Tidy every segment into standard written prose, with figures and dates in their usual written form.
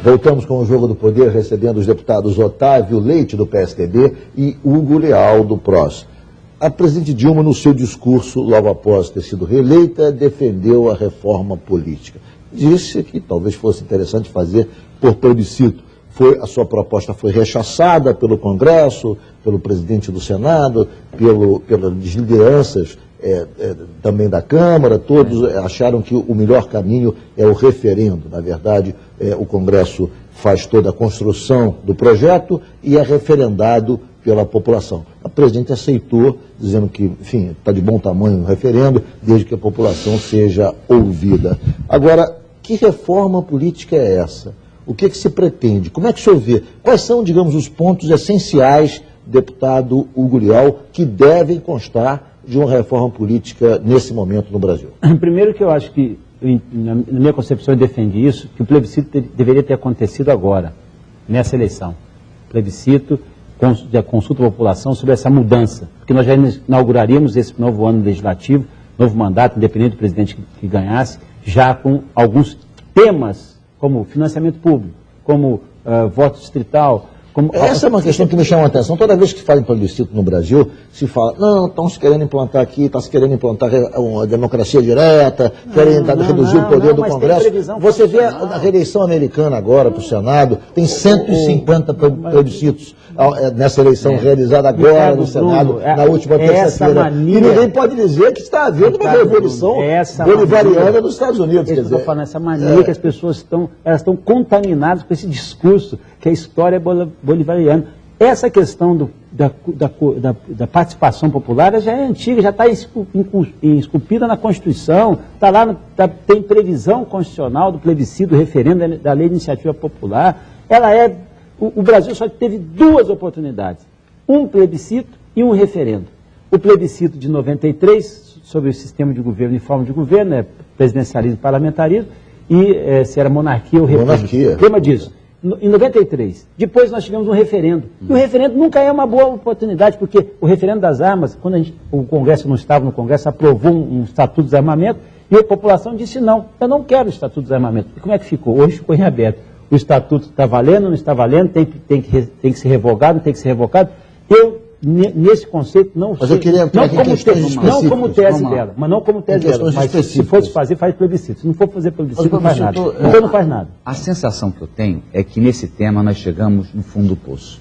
Voltamos com o Jogo do Poder, recebendo os deputados Otávio Leite, do PSDB, e Hugo Leal, do PROS. A presidente Dilma, no seu discurso, logo após ter sido reeleita, defendeu a reforma política. Disse que talvez fosse interessante fazer por plebiscito. A sua proposta foi rechaçada pelo Congresso, pelo presidente do Senado, pelas lideranças também da Câmara. Todos acharam que o melhor caminho é o referendo. Na verdade, o Congresso faz toda a construção do projeto e é referendado pela população. A presidente aceitou, dizendo que, enfim, está de bom tamanho o referendo, desde que a população seja ouvida. Agora, que reforma política é essa? O que se pretende? Como é que o senhor vê? Quais são, digamos, os pontos essenciais, deputado Hugo Leal, que devem constar de uma reforma política nesse momento no Brasil? Primeiro que eu acho que, na minha concepção, eu defendi isso, que o plebiscito deveria ter acontecido agora, nessa eleição. Plebiscito, de consulta à população sobre essa mudança, porque nós já inauguraríamos esse novo ano legislativo, novo mandato, independente do presidente que ganhasse, já com alguns temas, como financiamento público, como voto distrital. Essa é uma questão que me chama a atenção. Toda vez que fala em plebiscito no Brasil, se fala, não, estão se querendo implantar aqui, está se querendo implantar uma democracia direta, querem reduzir o poder do Congresso. Você vê a reeleição americana agora para o Senado, tem 150 plebiscitos nessa eleição realizada agora no Senado, na última terça-feira. E ninguém pode dizer que está havendo uma revolução bolivariana nos Estados Unidos. Eu estou falando, essa mania que as pessoas estão contaminadas com esse discurso, que a história é bolivariana. Essa questão da participação popular já é antiga, já está esculpida na Constituição, está lá, tem previsão constitucional do plebiscito, do referendo, da lei de iniciativa popular. O Brasil só teve duas oportunidades, um plebiscito e um referendo. O plebiscito de 93, sobre o sistema de governo e forma de governo, presidencialismo e parlamentarismo, e se era monarquia ou república. Monarquia. Lembra disso? Em 93. Depois nós tivemos um referendo. E o referendo nunca é uma boa oportunidade, porque o referendo das armas, quando o Congresso não estava no Congresso, aprovou um Estatuto do Desarmamento, e a população disse não, eu não quero o Estatuto do Desarmamento. E como é que ficou? Hoje ficou em aberto. O Estatuto está valendo, não está valendo, tem que ser revogado, tem que ser revocado. Eu, nesse conceito, não sei. Mas eu queria entrar não como tese dela, mas não como tese dela. Mas se fosse fazer, faz plebiscito. Se não for fazer plebiscito, não faz nada. Então não faz nada. A sensação que eu tenho é que nesse tema nós chegamos no fundo do poço.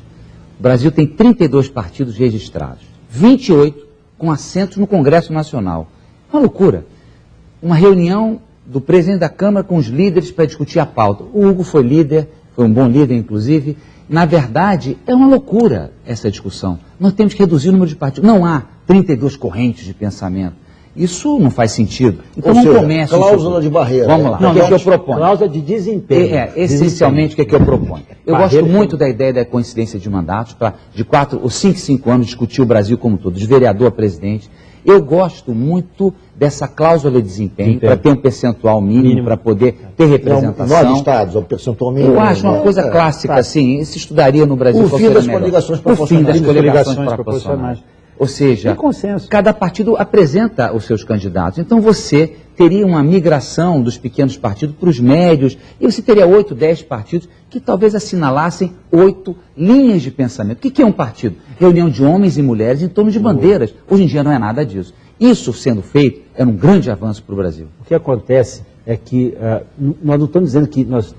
O Brasil tem 32 partidos registrados, 28 com assentos no Congresso Nacional. Uma loucura. Uma reunião do presidente da Câmara com os líderes para discutir a pauta. O Hugo foi líder, foi um bom líder, inclusive. Na verdade, é uma loucura essa discussão. Nós temos que reduzir o número de partidos. Não há 32 correntes de pensamento. Isso não faz sentido. Então não comece. Cláusula de barreira. Vamos lá. O que é que eu proponho? Cláusula de desempenho. Essencialmente, o que é que eu proponho? Eu gosto muito da ideia da coincidência de mandatos, para de 4 ou 5 anos discutir o Brasil como um todo, de vereador a presidente. Eu gosto muito dessa cláusula de desempenho, para ter um percentual mínimo, para poder ter representação. 9 estados, um percentual mínimo. Eu acho uma coisa clássica, assim, se estudaria no Brasil. O fim das coligações proporcionais. O fim das coligações proporcionais. Ou seja, cada partido apresenta os seus candidatos. Então você teria uma migração dos pequenos partidos para os médios, e você teria 8, 10 partidos que talvez assinalassem 8 linhas de pensamento. O que é um partido? Reunião de homens e mulheres em torno de bandeiras. Hoje em dia não é nada disso. Isso sendo feito é um grande avanço para o Brasil. O que acontece é que nós não estamos dizendo que nós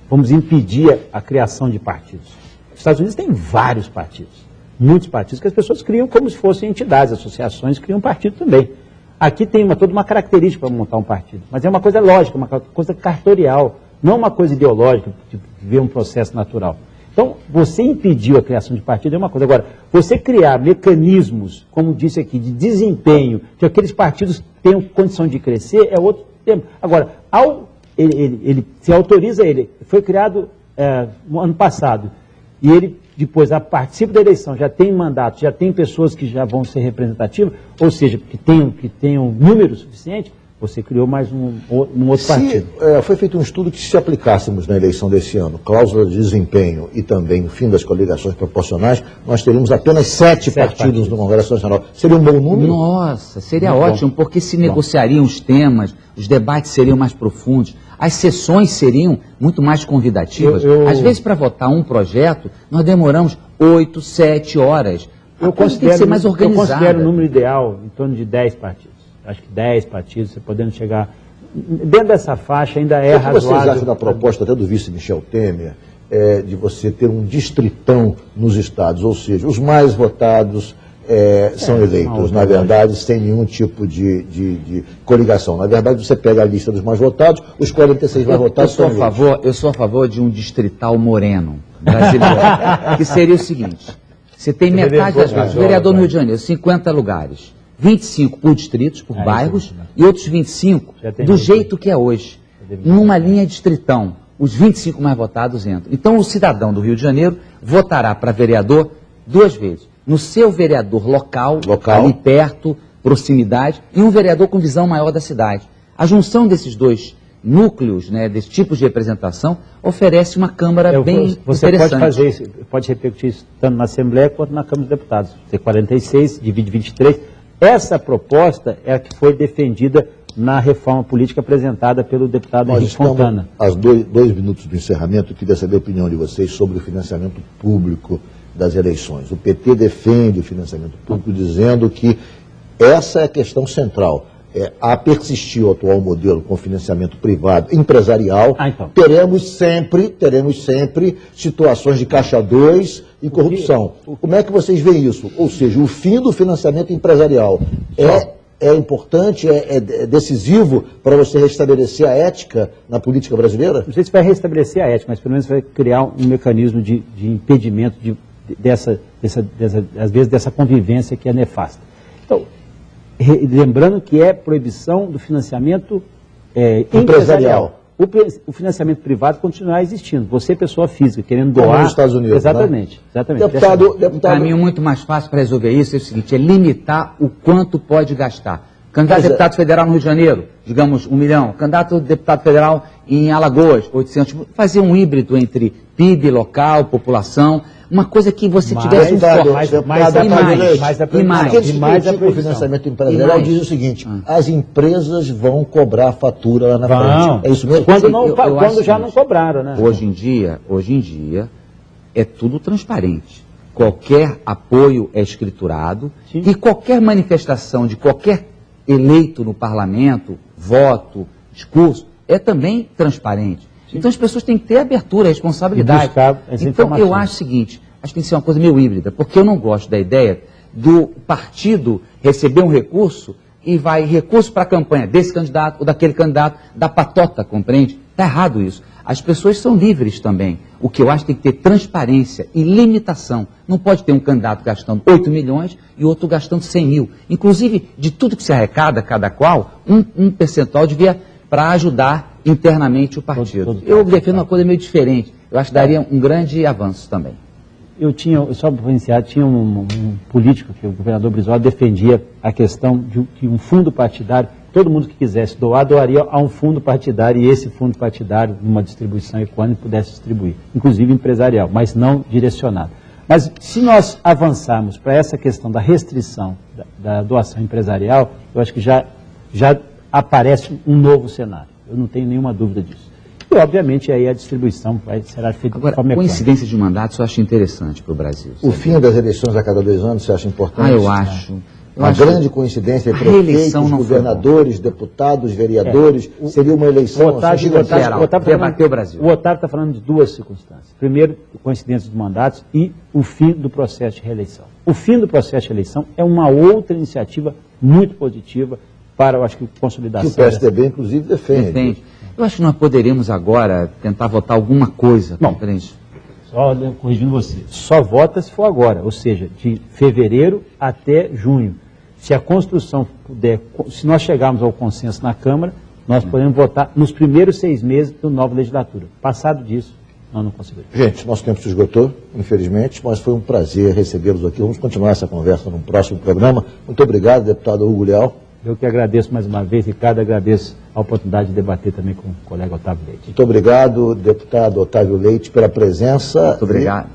vamos impedir a criação de partidos. Os Estados Unidos têm vários partidos. Muitos partidos que as pessoas criam como se fossem entidades, associações criam partido também. Aqui tem toda uma característica para montar um partido, mas é uma coisa lógica, uma coisa cartorial, não uma coisa ideológica, de ver um processo natural. Então, você impedir a criação de partido é uma coisa. Agora, você criar mecanismos, como disse aqui, de desempenho, que aqueles partidos tenham condição de crescer, é outro tema. Agora, ele se autoriza ele, foi criado no ano passado, e ele depois participa da eleição, já tem mandato, já tem pessoas que já vão ser representativas, ou seja, que tenham número suficiente, você criou mais um outro partido. Foi feito um estudo que, se aplicássemos na eleição desse ano, cláusula de desempenho e também o fim das coligações proporcionais, nós teríamos apenas 7 partidos no Congresso Nacional. Seria um bom número? Nossa, seria ótimo, porque se negociariam os temas, os debates seriam mais profundos. As sessões seriam muito mais convidativas. Às vezes, para votar um projeto, nós demoramos 8, 7 horas. Eu Tem que ser mais organizada. Eu considero o número ideal em torno de 10 partidos. Acho que 10 partidos, você podendo chegar... Dentro dessa faixa ainda é razoável. O que vocês acham da proposta até do vice Michel Temer, de você ter um distritão nos estados, ou seja, os mais votados são eleitos, na verdade, sem nenhum tipo de coligação. Na verdade, você pega a lista dos mais votados, os 46 mais votados são eleitos. Eu sou a favor de um distrital moreno brasileiro, que seria o seguinte, você tem metade das vezes, vereador no Rio de Janeiro, 50 lugares, 25 por distritos, por bairros, e outros 25 do jeito que é hoje, numa linha distritão. Os 25 mais votados entram. Então, o cidadão do Rio de Janeiro votará para vereador 2 vezes. No seu vereador local, ali perto, proximidade, e um vereador com visão maior da cidade. A junção desses 2 núcleos, né, desses tipos de representação, oferece uma Câmara bem você interessante. Pode fazer isso, pode repercutir isso tanto na Assembleia quanto na Câmara dos Deputados. Você 46, divide 23. Essa proposta é a que foi defendida na reforma política apresentada pelo deputado Henrique Fontana. Aos 2 minutos do encerramento, eu queria saber a opinião de vocês sobre o financiamento público das eleições. O PT defende o financiamento público, dizendo que essa é a questão central. A persistir o atual modelo com financiamento privado empresarial, teremos sempre situações de caixa 2 e corrupção. Como é que vocês veem isso? Ou seja, o fim do financiamento empresarial é importante, é decisivo para você restabelecer a ética na política brasileira? Não sei se vai restabelecer a ética, mas pelo menos vai criar um mecanismo de impedimento às vezes dessa convivência que é nefasta. Então, lembrando que é proibição do financiamento empresarial. O financiamento privado continuará existindo. Você, pessoa física, querendo doar... Como nos Estados Unidos, exatamente, né? Exatamente. Deputado... Um caminho muito mais fácil para resolver isso é o seguinte, é limitar o quanto pode gastar. Candidato a deputado federal no Rio de Janeiro, digamos, 1 milhão. Candidato a deputado federal em Alagoas, 800. Fazer um híbrido entre PIB local, população, uma coisa que você tivesse um foco. Mais o financiamento empresarial diz o seguinte, as empresas vão cobrar a fatura lá na frente. É isso mesmo? Quando já não cobraram, né? Hoje em dia, é tudo transparente. Qualquer apoio é escriturado e qualquer manifestação de qualquer eleito no parlamento, voto, discurso, é também transparente. Então as pessoas têm que ter abertura, responsabilidade. Então eu acho o seguinte, acho que tem que ser uma coisa meio híbrida, porque eu não gosto da ideia do partido receber um recurso e vai recurso para a campanha desse candidato ou daquele candidato, da patota, compreende? Está errado isso. As pessoas são livres também. O que eu acho que tem que ter transparência e limitação. Não pode ter um candidato gastando 8 milhões e outro gastando 100 mil. Inclusive, de tudo que se arrecada, cada qual, um percentual devia para ajudar internamente o partido. Eu defendo uma coisa meio diferente. Eu acho que daria um grande avanço também. Só para iniciar, tinha um político, que o governador Brizola defendia a questão de um fundo partidário. Todo mundo que quisesse doar, doaria a um fundo partidário, e esse fundo partidário, numa distribuição econômica, pudesse distribuir, inclusive empresarial, mas não direcionado. Mas se nós avançarmos para essa questão da restrição da doação empresarial, eu acho que já aparece um novo cenário. Eu não tenho nenhuma dúvida disso. E, obviamente, aí a distribuição será feita de forma mecânica. Coincidência de mandatos eu acho interessante para o Brasil. O fim das eleições a cada 2 anos, você acha importante? Eu acho. Uma grande coincidência, prefeitos, governadores, deputados, vereadores, seria uma eleição geral, debater o Brasil. O Otávio está falando de 2 circunstâncias. Primeiro, coincidência dos mandatos e o fim do processo de reeleição. O fim do processo de eleição é uma outra iniciativa muito positiva para, eu acho que, consolidação. Que o PSDB, inclusive, defende. Eu acho que nós poderíamos agora tentar votar alguma coisa. Não, só corrigindo você, só vota se for agora, ou seja, de fevereiro até junho. Se a construção puder, se nós chegarmos ao consenso na Câmara, nós podemos votar nos primeiros 6 meses da nova legislatura. Passado disso, nós não conseguimos. Gente, nosso tempo se esgotou, infelizmente, mas foi um prazer recebê-los aqui. Vamos continuar essa conversa num próximo programa. Muito obrigado, deputado Hugo Leal. Eu que agradeço mais uma vez, Ricardo, agradeço a oportunidade de debater também com o colega Otávio Leite. Muito obrigado, deputado Otávio Leite, pela presença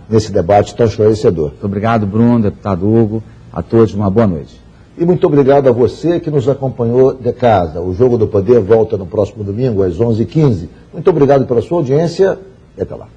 nesse debate tão esclarecedor. Muito obrigado, Bruno, deputado Hugo, a todos uma boa noite. E muito obrigado a você que nos acompanhou de casa. O Jogo do Poder volta no próximo domingo, às 11h15. Muito obrigado pela sua audiência e até lá.